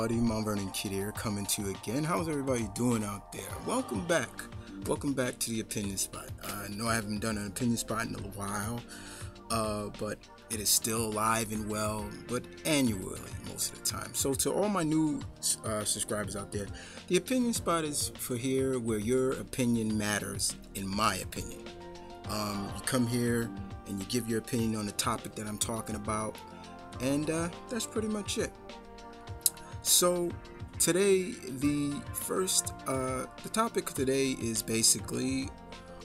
everybody, Mount Vernon Kid here, coming to you again. How's everybody doing out there? Welcome back to the Opinion Spot. I know I haven't done an Opinion Spot in a while, but it is still alive and well, but annually most of the time. So to all my new subscribers out there, the Opinion Spot is for here where your opinion matters, in my opinion. You come here and you give your opinion on the topic that I'm talking about, and that's pretty much it. So today, the topic today is basically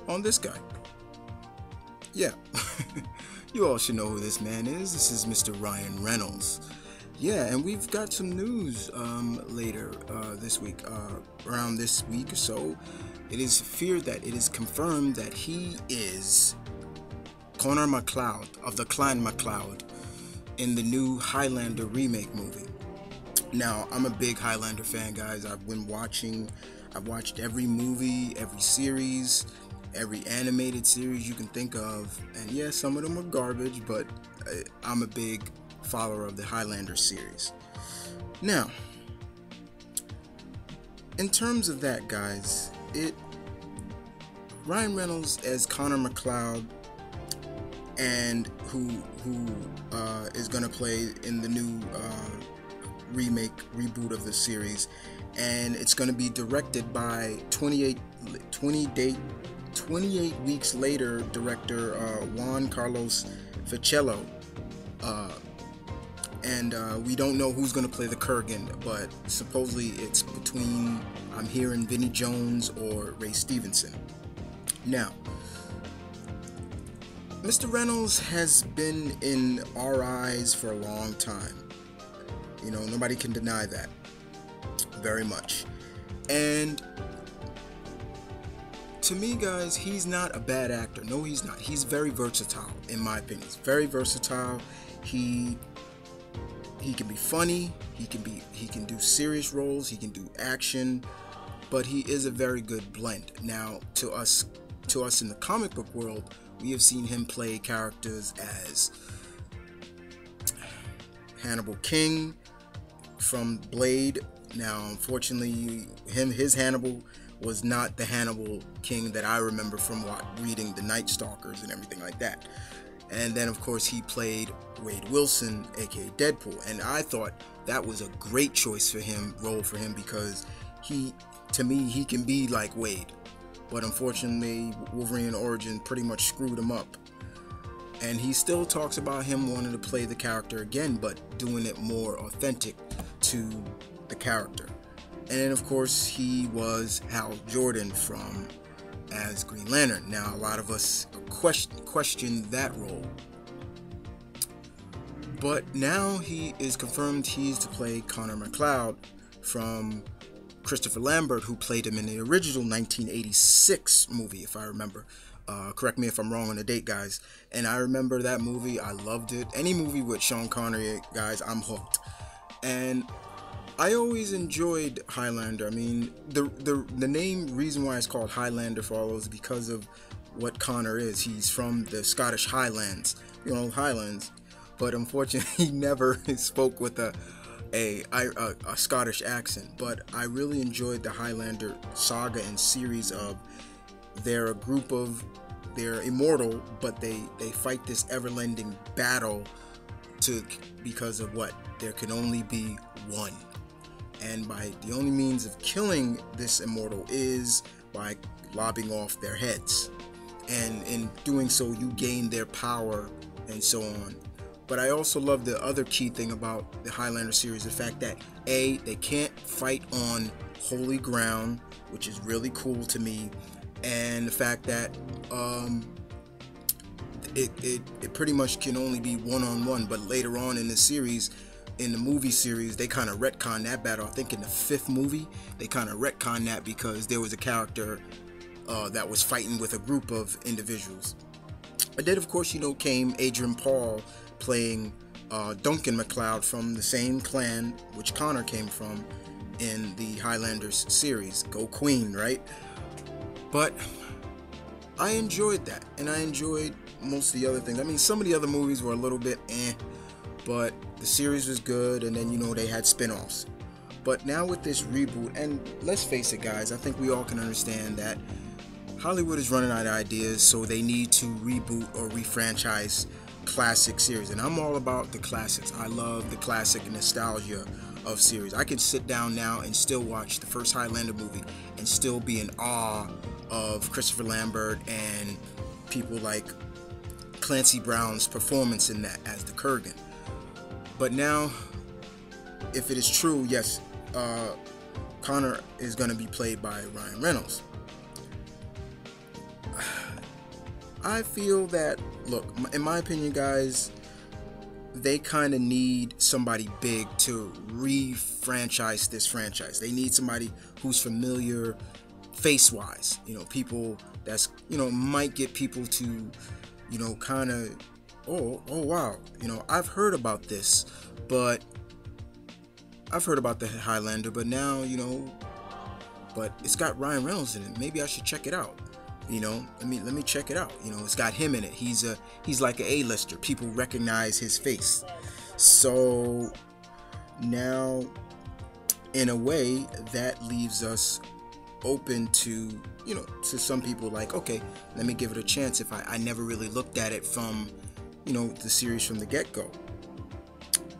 on this guy. Yeah, you all should know who this man is. This is Mr. Ryan Reynolds. Yeah, and we've got some news later this week, around this week or so. It is feared that it is confirmed that he is Connor MacLeod of the Clan MacLeod in the new Highlander remake movie. Now, I'm a big Highlander fan, guys. I've watched every movie, every series, every animated series you can think of. And yeah, some of them were garbage, but I'm a big follower of the Highlander series. Now, in terms of that, guys, Ryan Reynolds as Connor MacLeod, and who is gonna play in the new reboot of the series, and it's going to be directed by 28 weeks later director Juan Carlos Ficello, and we don't know who's going to play the Kurgan, but supposedly it's between, I'm hearing, Vinnie Jones or Ray Stevenson. Now, Mr. Reynolds has been in our eyes for a long time. You know, nobody can deny that. Very much. And to me, guys, he's not a bad actor. No, he's not. He's very versatile, in my opinion. He's very versatile. He can be funny. He can do serious roles. He can do action. But he is a very good blend. Now, to us in the comic book world, we have seen him play characters as Hannibal King from Blade. Now, unfortunately, his Hannibal was not the Hannibal King that I remember from reading the Night Stalkers and everything like that. And then, of course, he played Wade Wilson, aka Deadpool, and I thought that was a great choice for him, because to me, he can be like Wade. But unfortunately, Wolverine Origin pretty much screwed him up. And he still talks about him wanting to play the character again, but doing it more authentic to the character. And then, of course, he was Hal Jordan as Green Lantern. Now, a lot of us questioned that role. But now he is confirmed he's to play Connor MacLeod from Christopher Lambert, who played him in the original 1986 movie, if I remember. Correct me if I'm wrong on the date, guys. And I remember that movie. I loved it. Any movie with Sean Connery, guys, I'm hooked. And I always enjoyed Highlander. I mean, the reason why it's called Highlander for all those is because of what Connor is. He's from the Scottish Highlands, Highlands. But unfortunately, he never spoke with a Scottish accent. But I really enjoyed the Highlander saga and series of, they're immortal, but they fight this ever-ending battle because of what? There can only be one. And by the only means of killing this immortal is by lopping off their heads. And in doing so, you gain their power and so on. But I also love the other key thing about the Highlander series, the fact that they can't fight on holy ground, which is really cool to me. And the fact that it pretty much can only be one-on-one, but later on in the series, in the movie series, they kind of retcon that battle. I think in the 5th movie, they kind of retcon that because there was a character that was fighting with a group of individuals. But then, of course, came Adrian Paul playing Duncan MacLeod from the same clan which Connor came from in the Highlanders series. Go Queen, right? But I enjoyed that, and I enjoyed most of the other things. I mean, some of the other movies were a little bit but the series was good, and then they had spin-offs. But now with this reboot, and let's face it, guys, I think we all can understand that Hollywood is running out of ideas, so they need to reboot or refranchise classic series. And I'm all about the classics. I love the classic nostalgia of series. I can sit down now and still watch the first Highlander movie and still be in awe of Christopher Lambert and people like Clancy Brown's performance in that as the Kurgan. But now, if it is true, yes, Connor is going to be played by Ryan Reynolds. I feel that, look, in my opinion, guys, they kind of need somebody big to re-franchise this franchise. They need somebody who's familiar face-wise, people that's, might get people to, kind of, oh wow, I've heard about this, but I've heard about the Highlander, but now, but it's got Ryan Reynolds in it. Maybe I should check it out. Let me check it out. It's got him in it. He's like an A-lister. People recognize his face. So now, in a way, that leaves us open to, to some people like, okay, let me give it a chance if I never really looked at it from, the series from the get-go.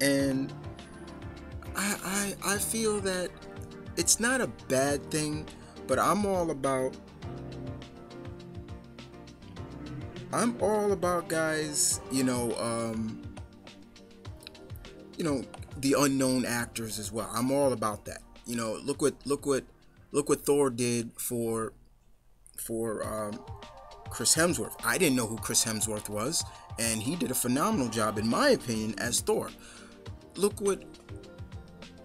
And I feel that it's not a bad thing, but I'm all about, guys, the unknown actors as well. I'm all about that. Look what Thor did for Chris Hemsworth. I didn't know who Chris Hemsworth was, and he did a phenomenal job, in my opinion, as Thor. Look what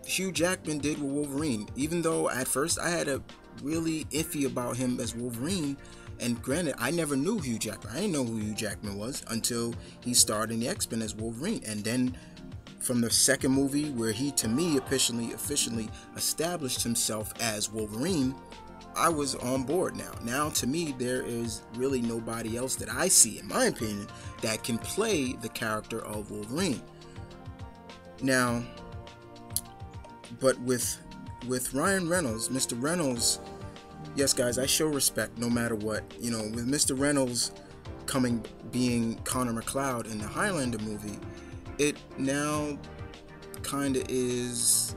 Hugh Jackman did with Wolverine. Even though at first I had a really iffy about him as Wolverine, and granted, I never knew Hugh Jackman. I didn't know who Hugh Jackman was until he starred in the X-Men as Wolverine. And then from the second movie, where he, to me, officially established himself as Wolverine, I was on board now. Now, to me, there is really nobody else that I see, in my opinion, that can play the character of Wolverine. Now, but with Ryan Reynolds, Mr. Reynolds, yes, guys, I show respect no matter what. With Mr. Reynolds being Connor MacLeod in the Highlander movie, it now kind of is,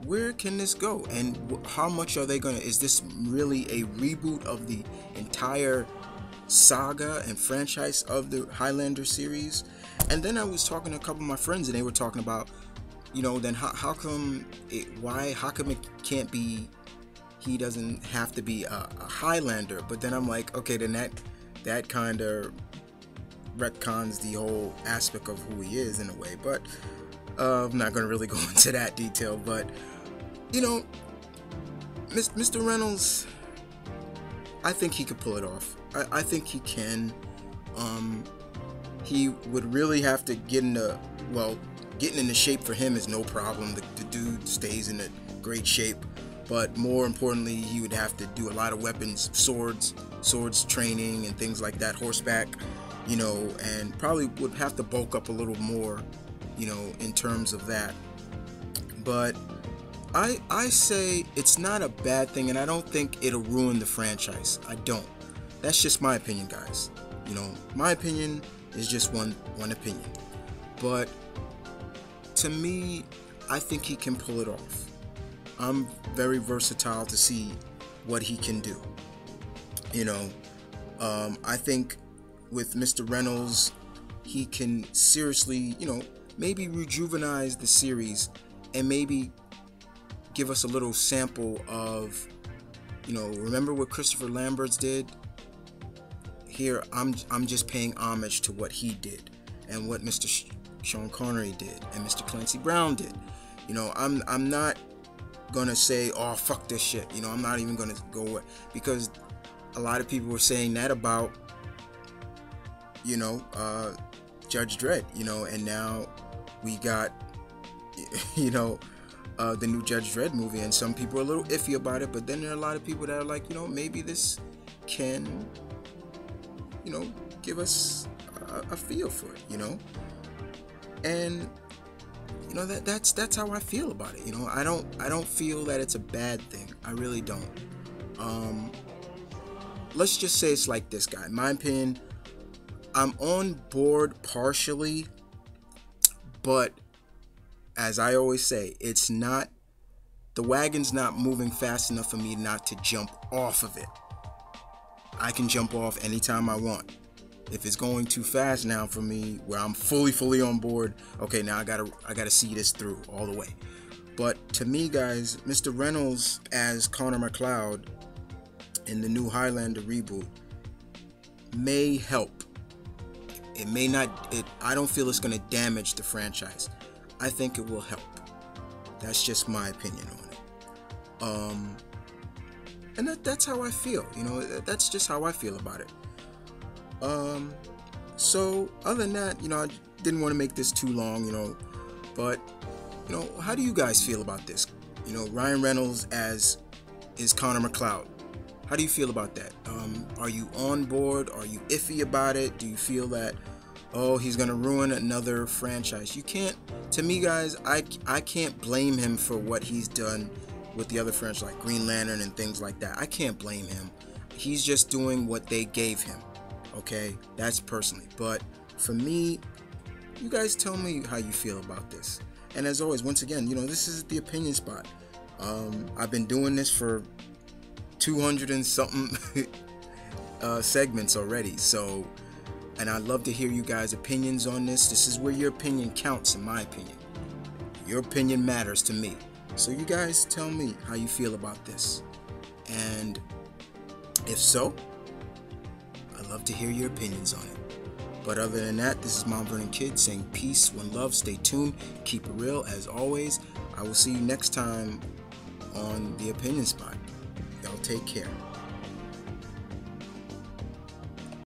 where can this go? And how much are they gonna, is this really a reboot of the entire saga and franchise of the Highlander series? And then I was talking to a couple of my friends, and they were talking about, then how come it can't be, he doesn't have to be a Highlander? But then I'm like, okay, then that kind of retcons the whole aspect of who he is in a way. But I'm not going to really go into that detail. But Mr. Reynolds, I think he could pull it off. I think he can. He would really have to getting into shape for him is no problem. The dude stays in a great shape. But more importantly, he would have to do a lot of weapons, swords training and things like that, horseback, and probably would have to bulk up a little more, in terms of that. But I say it's not a bad thing, and I don't think it'll ruin the franchise. I don't. That's just my opinion, guys. My opinion is just one opinion. But to me, I think he can pull it off. I'm very versatile to see what he can do. I think with Mr. Reynolds, he can seriously, maybe rejuvenize the series and maybe give us a little sample of, remember what Christopher Lambert did? Here, I'm just paying homage to what he did and what Mr. Sean Connery did and Mr. Clancy Brown did. I'm not gonna say, oh, fuck this shit. I'm not even gonna go with, because a lot of people were saying that about, Judge Dredd, and now we got, the new Judge Dredd movie, and some people are a little iffy about it, but then there are a lot of people that are like, maybe this can, give us a feel for it, and you know, that's how I feel about it. You know, I don't feel that it's a bad thing. I really don't. Let's just say it's like this, guy. In my opinion, I'm on board partially, but as I always say, it's not, the wagon's not moving fast enough for me not to jump off of it. I can jump off anytime I want. If it's going too fast now for me, where I'm fully on board, okay, now I gotta see this through all the way. But to me, guys, Mr. Reynolds as Connor MacLeod in the new Highlander reboot may help. It may not. I don't feel it's gonna damage the franchise. I think it will help. That's just my opinion on it. And that's how I feel. You know, that's just how I feel about it. So other than that, you know, I didn't want to make this too long, you know, but, you know, how do you guys feel about this? You know, Ryan Reynolds as is Connor MacLeod. How do you feel about that? Are you on board? Are you iffy about it? Do you feel that, oh, he's gonna ruin another franchise? You can't. To me, guys, I can't blame him for what he's done with the other franchise, like Green Lantern and things like that. I can't blame him. He's just doing what they gave him. Okay, that's personally. But for me, you guys tell me how you feel about this. And as always, once again, you know, this is the opinion spot. I've been doing this for 200 and something segments already. So, and I'd love to hear you guys' opinions on this. This is where your opinion counts, in my opinion. Your opinion matters to me. So you guys tell me how you feel about this. And if so, I'd love to hear your opinions on it. But other than that, this is Mount Vernon Kid saying peace, one love, stay tuned, keep it real. As always, I will see you next time on the Opinion Spot. Y'all take care.